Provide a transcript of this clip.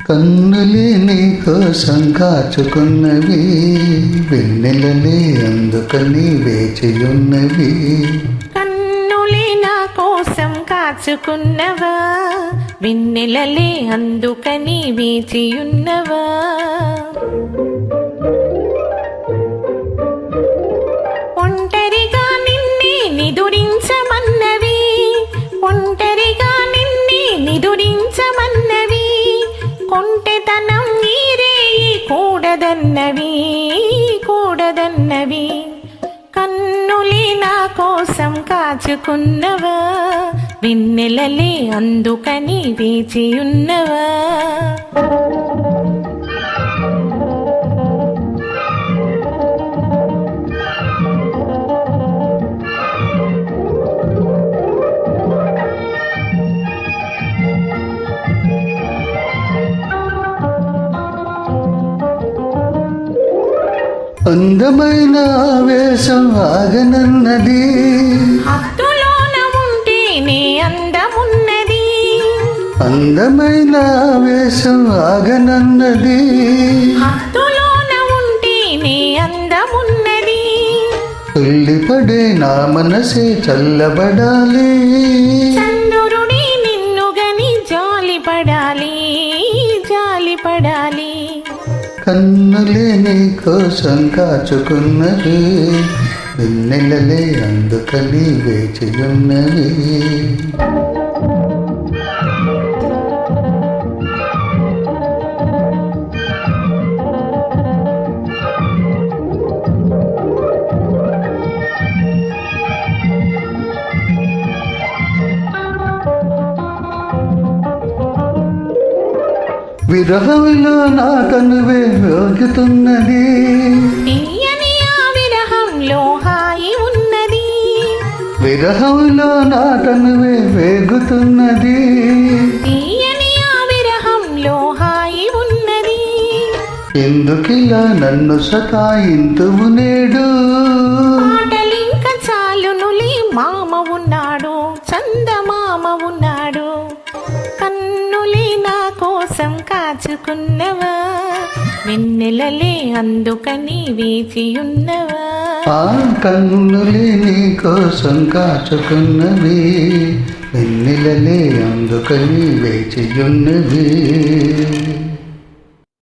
కన్నులే నీ కోసం కాచుకున్నవి, వెన్నెలలే అందుకని వేచియున్నవి. కన్నులే నా కోసం కాచుకున్నవా, వెన్నెలలే అందుకని వేచియున్నవా. ఒంటరిగా నిన్నే నిదురించమన్నవి, ఒంటరిగా నిన్నే నిదురించమన్నవి, కొంటెతనం నీరేయి కూడదన్నవి, కూడదన్నవి. కన్నులే నా కోసం కాచుకున్నవా, వెన్నెలలే అందుకని వేచియున్నవా. అందమైన ఆవేశం ఆగనన్నది, హద్దులోన ఉంటేనే అందమున్నది. అందమైన ఆవేశం ఆగనన్నది, హద్దులోన ఉంటేనే అందమున్నది. తుల్లిపడే నా మనసే చల్లబడాలి, చంద్రుడి నిన్నుగని జాలిపడాలి, జాలిపడాలి. కన్నులే నీ కోసం కాచుకున్నవి, వెన్నెలలే అందుకని వేచియున్నవి. విరహంలో నా కనువే వేగుతున్నది, తీయని ఆ విరహంలో హాయి ఉన్నది. విరహంలో నా కనువే వేగుతున్నది, తీయని ఆ విరహంలో హాయి ఉన్నది. ఎందుకిలా నన్ను సతాయింతువు నేడు, ఆటలింక చాలునులే, మామ ఉన్నాడు, చందమామ ఉన్నాడు. కన్నులే నా కోసం కాచుకున్నవా, వెన్నెలలే అందుకని వేచియున్నవా. ఆ కన్నులే నీ కోసం కాచుకున్నవి, వెన్నెలలే అందుకని వేచియున్నవి.